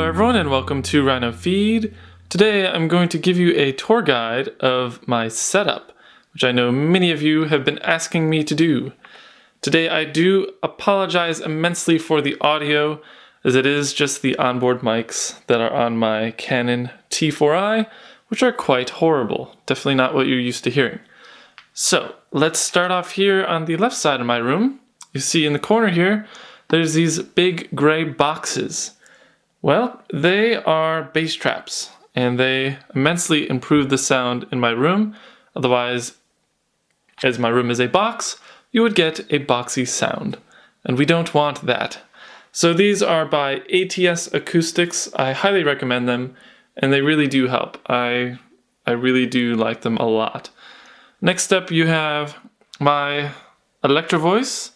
everyone, and welcome to Rhinofeed. Today I'm going to give you a tour guide of my setup, which I know many of you have been asking me to do. Today I do apologize immensely for the audio, as it is just the onboard mics that are on my Canon T4i, which are quite horrible. Definitely not what you're used to hearing. So let's start off here on the left side of my room. You see in the corner here, there's these big gray boxes. Well, they are bass traps, and they immensely improve the sound in my room. Otherwise, as my room is a box, you would get a boxy sound, and we don't want that. So these are by ATS Acoustics. I highly recommend them, and they really do help. I really do like them a lot. Next up, you have my Electro Voice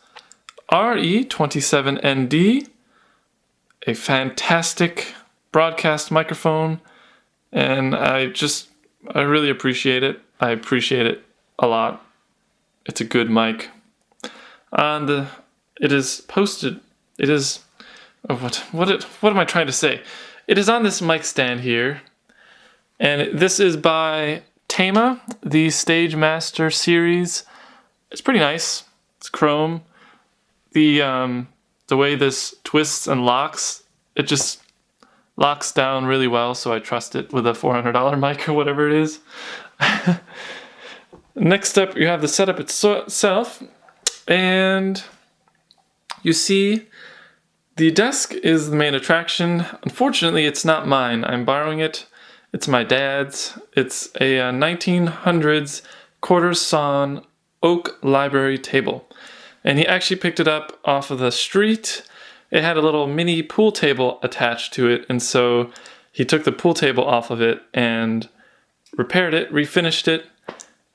RE27ND. A fantastic broadcast microphone, and I really appreciate it. I appreciate it a lot. It's a good mic. What am I trying to say? It is on this mic stand here, and this is by Tama, the Stage Master series. It's pretty nice. It's chrome. The way this twists and locks, it just locks down really well, so I trust it with a $400 mic or whatever it is. Next up, you have the setup itself, and you see the desk is the main attraction. Unfortunately, it's not mine. I'm borrowing it. It's my dad's. It's a 1900s quarter sawn oak library table. And he actually picked it up off of the street. It had a little mini pool table attached to it, and so he took the pool table off of it and repaired it, refinished it,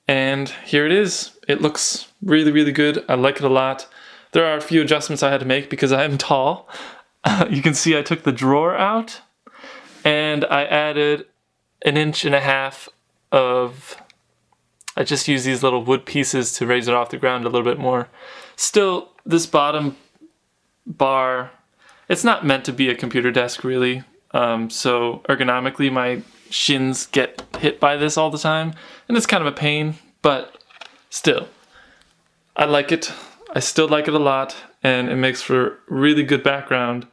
and here it is. It looks really, really good. I like it a lot. There are a few adjustments I had to make because I am tall. You can see I took the drawer out, and I added 1.5 inches of... I just use these little wood pieces to raise it off the ground a little bit more. Still, this bottom bar, it's not meant to be a computer desk really. So ergonomically, my shins get hit by this all the time, and it's kind of a pain, but still, I like it. I still like it a lot, and it makes for really good background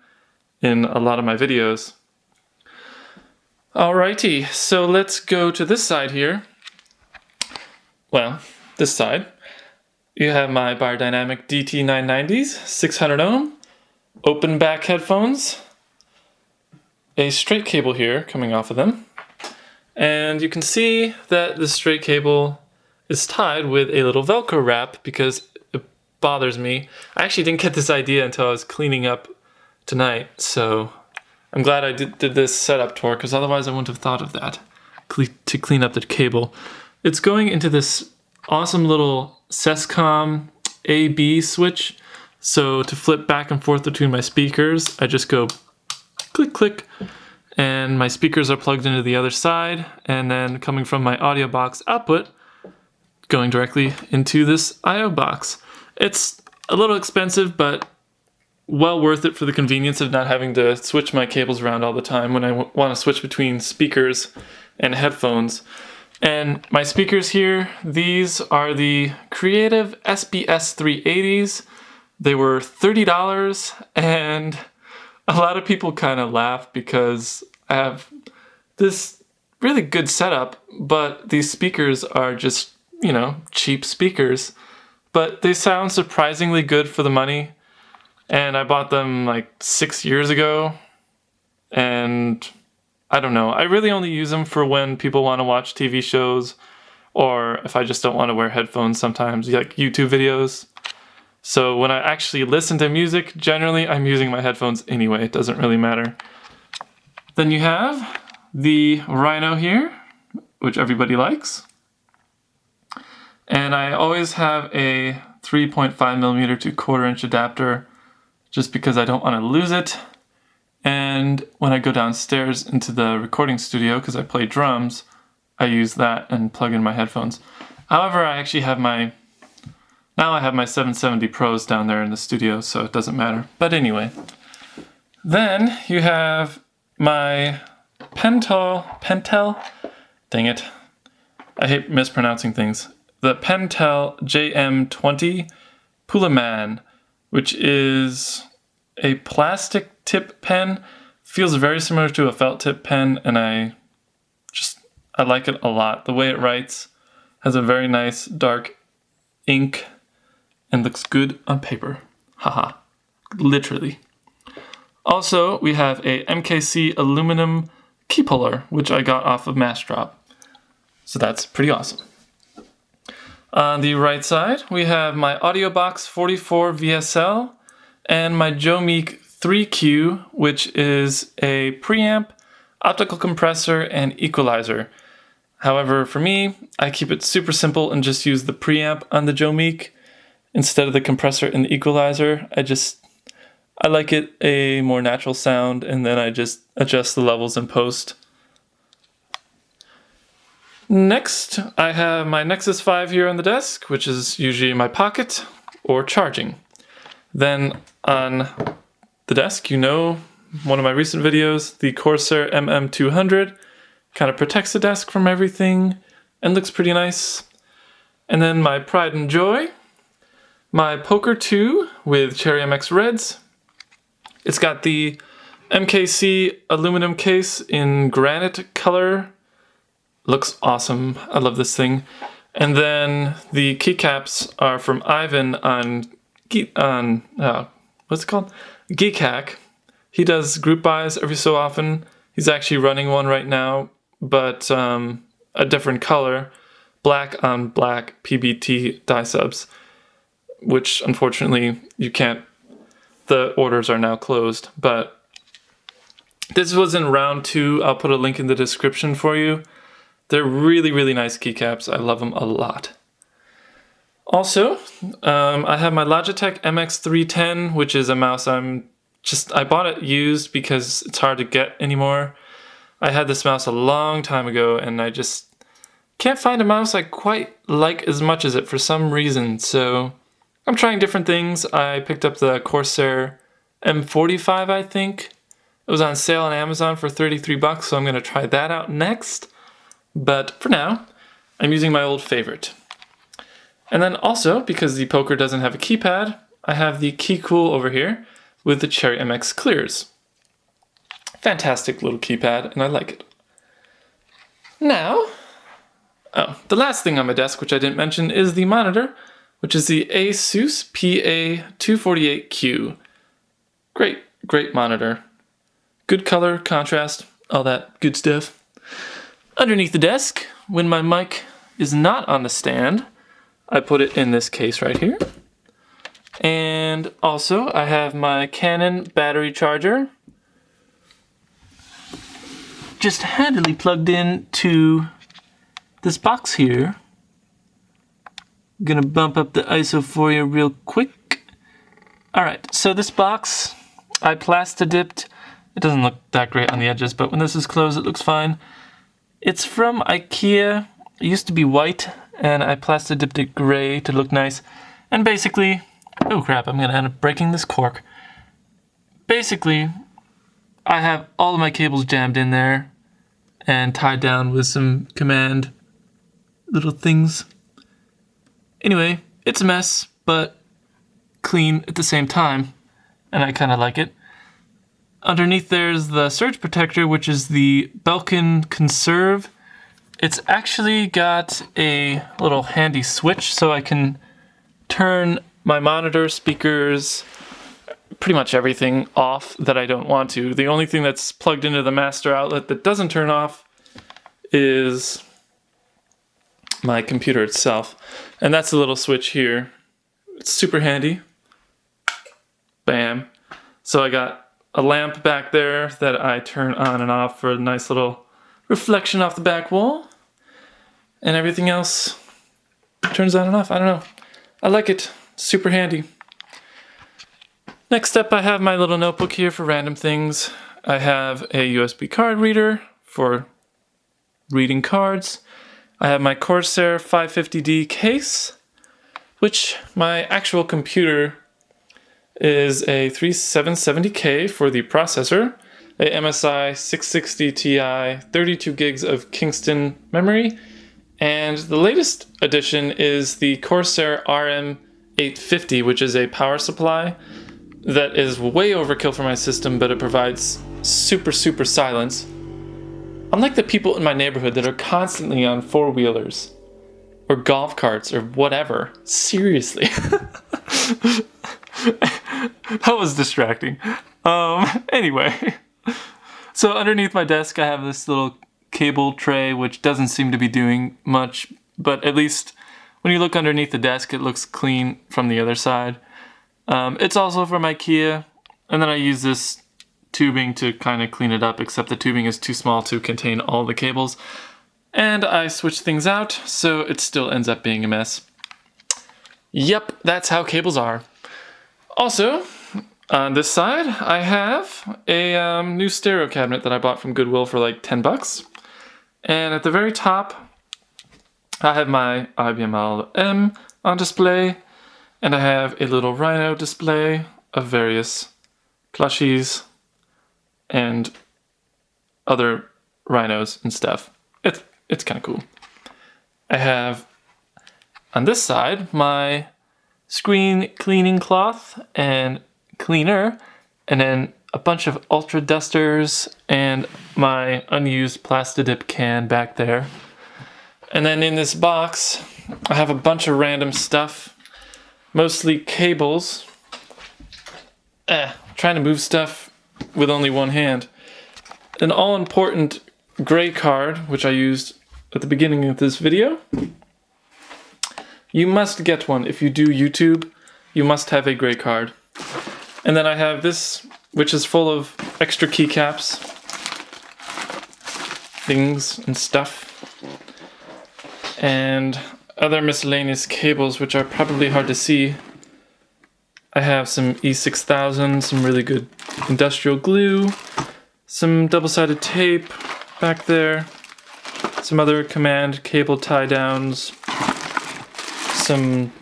in a lot of my videos. Alrighty, so let's go to this side here. Well, this side, you have my Biodynamic DT990s, 600 ohm, open back headphones, a straight cable here coming off of them, and you can see that the straight cable is tied with a little Velcro wrap because it bothers me. I actually didn't get this idea until I was cleaning up tonight, so I'm glad I did this setup tour because otherwise I wouldn't have thought of that, to clean up the cable. It's going into this awesome little Sescom A/B switch. So to flip back and forth between my speakers, I just go click, click, and my speakers are plugged into the other side, and then coming from my audio box output, going directly into this I/O box. It's a little expensive, but well worth it for the convenience of not having to switch my cables around all the time when I want to switch between speakers and headphones. And my speakers here, these are the Creative SBS 380s. They were $30, and a lot of people kind of laugh because I have this really good setup, but these speakers are just, cheap speakers. But they sound surprisingly good for the money, and I bought them like 6 years ago, and I don't know. I really only use them for when people want to watch TV shows, or if I just don't want to wear headphones sometimes, like YouTube videos. So when I actually listen to music, generally I'm using my headphones anyway. It doesn't really matter. Then you have the Rhino here, which everybody likes. And I always have a 3.5mm to 1/4 inch adapter just because I don't want to lose it. And when I go downstairs into the recording studio, because I play drums, I use that and plug in my headphones. However, I actually have my 770 Pros down there in the studio, so it doesn't matter. But anyway, then you have my Pentel, dang it, I hate mispronouncing things. The Pentel JM20 Pullman, which is a plastic tip pen. Feels very similar to a felt tip pen, and I like it a lot. The way it writes has a very nice dark ink and looks good on paper. Haha, literally. Also, we have a MKC aluminum key puller, which I got off of Mass Drop. So that's pretty awesome. On the right side, we have my AudioBox 44 VSL and my Jomeek 3Q, which is a preamp, optical compressor, and equalizer. However, for me, I keep it super simple and just use the preamp on the Jomeek instead of the compressor and the equalizer. I like it a more natural sound, and then I just adjust the levels in post. Next, I have my Nexus 5 here on the desk, which is usually in my pocket or charging. Then on the desk, one of my recent videos, the Corsair MM200, kind of protects the desk from everything and looks pretty nice. And then my pride and joy, my Poker 2 with Cherry MX Reds. It's got the MKC aluminum case in granite color. Looks awesome. I love this thing. And then the keycaps are from Ivan on what's it called? Geekhack. He does group buys every so often. He's actually running one right now, but a different color, black on black PBT dye subs, which unfortunately you can't. The orders are now closed, but this was in round 2. I'll put a link in the description for you. They're really, really nice keycaps. I love them a lot. Also, I have my Logitech MX310, which is a mouse I bought it used because it's hard to get anymore. I had this mouse a long time ago, and I just can't find a mouse I quite like as much as it for some reason, so I'm trying different things. I picked up the Corsair M45, I think. It was on sale on Amazon for $33, so I'm going to try that out next. But for now, I'm using my old favorite. And then also, because the Poker doesn't have a keypad, I have the Keycool over here with the Cherry MX Clears. Fantastic little keypad, and I like it. Now, the last thing on my desk, which I didn't mention, is the monitor, which is the Asus PA248Q. Great monitor. Good color, contrast, all that good stuff. Underneath the desk, when my mic is not on the stand, I put it in this case right here. And also, I have my Canon battery charger just handily plugged in to this box here. I'm gonna bump up the ISO for you real quick. Alright, so this box, I plasta-dipped. It doesn't look that great on the edges, but when this is closed, it looks fine. It's from IKEA. It used to be white, and I plasta-dipped it gray to look nice. And basically, oh crap, I'm gonna end up breaking this cork. Basically, I have all of my cables jammed in there and tied down with some command little things. Anyway, it's a mess, but clean at the same time, and I kind of like it. Underneath there's the surge protector, which is the Belkin Conserve. It's actually got a little handy switch, so I can turn my monitor, speakers, pretty much everything off that I don't want to. The only thing that's plugged into the master outlet that doesn't turn off is my computer itself. And that's a little switch here. It's super handy. Bam. So I got a lamp back there that I turn on and off for a nice little reflection off the back wall. And everything else turns on and off. I don't know. I like it. Super handy. Next up, I have my little notebook here for random things. I have a USB card reader for reading cards. I have my Corsair 550D case, which my actual computer is a 3770K for the processor. a MSI 660 Ti, 32 gigs of Kingston memory, and the latest addition is the Corsair RM850, which is a power supply that is way overkill for my system, but it provides super silence. Unlike the people in my neighborhood that are constantly on four-wheelers or golf carts or whatever. Seriously. That was distracting. Anyway. So underneath my desk I have this little cable tray which doesn't seem to be doing much, but at least when you look underneath the desk it looks clean from the other side. It's also from IKEA, and then I use this tubing to kind of clean it up, except the tubing is too small to contain all the cables. And I switch things out, so it still ends up being a mess. Yep, that's how cables are. Also, on this side, I have a new stereo cabinet that I bought from Goodwill for like 10 bucks. And at the very top, I have my IBM M on display, and I have a little Rhino display of various plushies and other rhinos and stuff. It's kind of cool. I have on this side my screen cleaning cloth and cleaner, and then a bunch of ultra dusters and my unused Plastidip can back there. And then in this box I have a bunch of random stuff, mostly cables. Trying to move stuff with only one hand. An all-important gray card, which I used at the beginning of this video. You must get one. If you do YouTube, you must have a gray card. And then I have this, which is full of extra keycaps, things and stuff, and other miscellaneous cables, which are probably hard to see. I have some E6000, some really good industrial glue, some double-sided tape back there, some other command cable tie-downs, some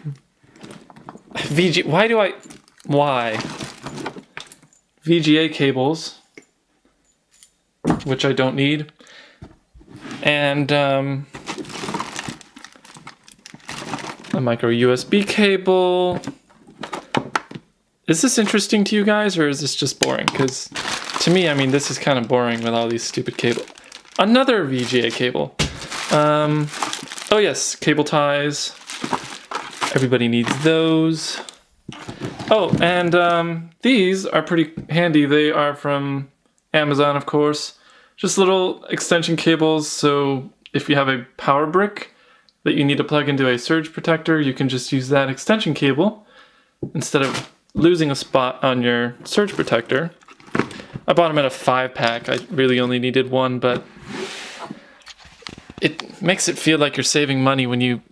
VGA cables, which I don't need, and a micro USB cable. Is this interesting to you guys, or is this just boring? Because to me, I mean, this is kind of boring with all these stupid cables. Another VGA cable. Oh yes, cable ties. Everybody needs those. Oh, and these are pretty handy. They are from Amazon, of course. Just little extension cables, so if you have a power brick that you need to plug into a surge protector, you can just use that extension cable instead of losing a spot on your surge protector. I bought them in a 5-pack. I really only needed one, but it makes it feel like you're saving money when you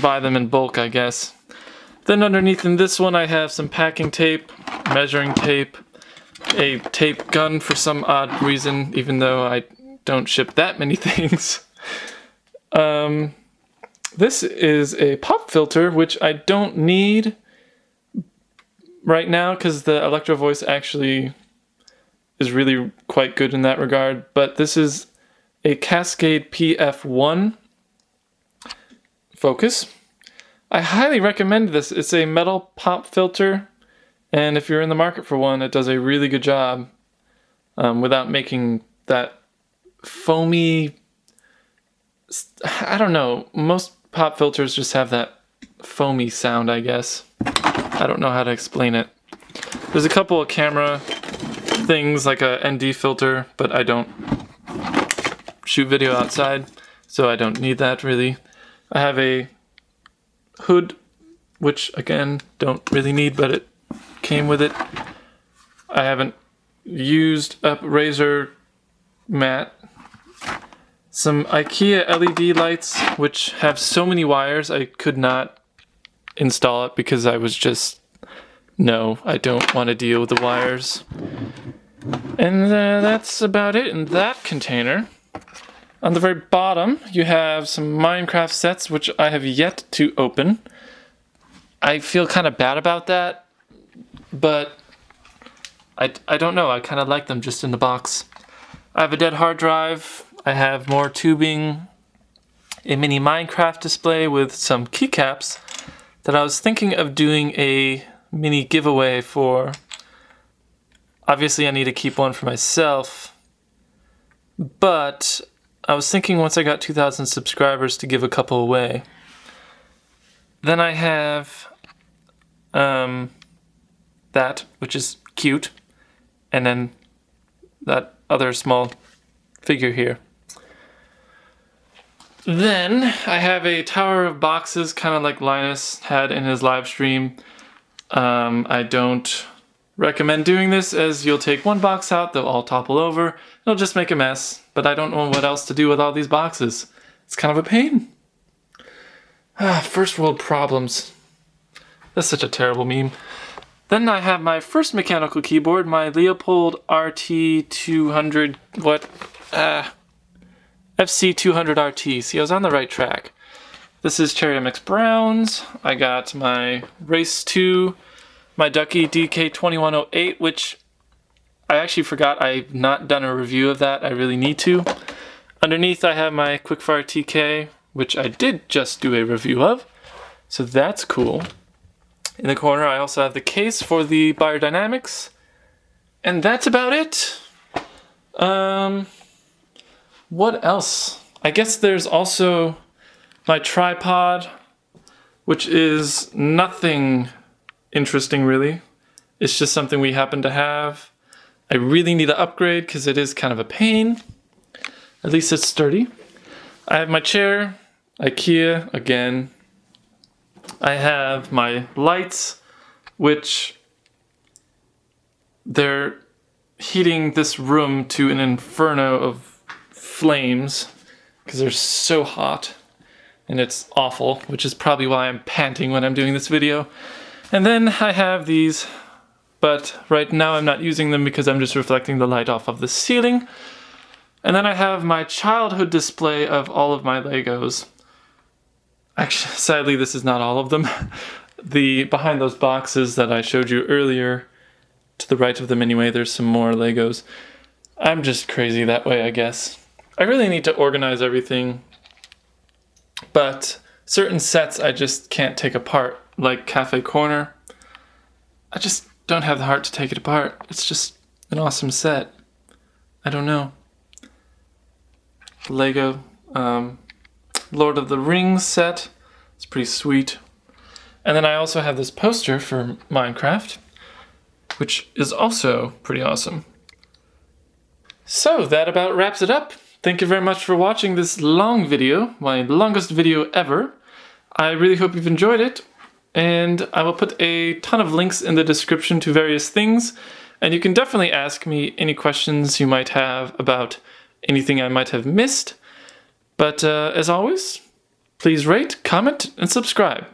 buy them in bulk, I guess. Then underneath in this one I have some packing tape, measuring tape, a tape gun for some odd reason, even though I don't ship that many things. This is a pop filter, which I don't need right now because the Electro Voice actually is really quite good in that regard. But this is a Cascade PF1 focus. I highly recommend this. It's a metal pop filter, and if you're in the market for one, it does a really good job without making that foamy... I don't know, most pop filters just have that foamy sound, I guess. I don't know how to explain it. There's a couple of camera things like a ND filter, but I don't shoot video outside, so I don't need that really. I have a hood, which again, don't really need, but it came with it. I haven't used up razor mat. Some IKEA LED lights, which have so many wires, I could not install it because I was just, no, I don't want to deal with the wires. And that's about it in that container. On the very bottom, you have some Minecraft sets, which I have yet to open. I feel kind of bad about that, but I don't know, I kind of like them just in the box. I have a dead hard drive, I have more tubing, a mini Minecraft display with some keycaps that I was thinking of doing a mini giveaway for. Obviously I need to keep one for myself, but I was thinking once I got 2,000 subscribers to give a couple away. Then I have that, which is cute, and then that other small figure here. Then I have a tower of boxes, kind of like Linus had in his live stream. I don't recommend doing this, as you'll take one box out, they'll all topple over, it'll just make a mess, but I don't know what else to do with all these boxes. It's kind of a pain. First world problems. That's such a terrible meme. Then I have my first mechanical keyboard, my Leopold RT200, FC200 RT. See, I was on the right track. This is Cherry MX Browns. I got my Race 2, my Ducky DK2108, which I actually forgot I've not done a review of that. I really need to. Underneath I have my Quickfire TK, which I did just do a review of. So that's cool. In the corner I also have the case for the biodynamics. And that's about it. What else? I guess there's also my tripod, which is nothing interesting really. It's just something we happen to have. I really need to upgrade because it is kind of a pain. At least it's sturdy. I have my chair, IKEA again. I have my lights, which they're heating this room to an inferno of flames because they're so hot and it's awful, which is probably why I'm panting when I'm doing this video. And then I have these, but right now I'm not using them because I'm just reflecting the light off of the ceiling. And then I have my childhood display of all of my Legos. Actually, sadly, this is not all of them. Behind those boxes that I showed you earlier, to the right of them anyway, there's some more Legos. I'm just crazy that way, I guess. I really need to organize everything, but certain sets I just can't take apart, like Cafe Corner. I just don't have the heart to take it apart. It's just an awesome set. I don't know. Lego Lord of the Rings set. It's pretty sweet. And then I also have this poster for Minecraft, which is also pretty awesome. So that about wraps it up. Thank you very much for watching this long video, my longest video ever. I really hope you've enjoyed it, and I will put a ton of links in the description to various things, and you can definitely ask me any questions you might have about anything I might have missed. But as always, please rate, comment, and subscribe.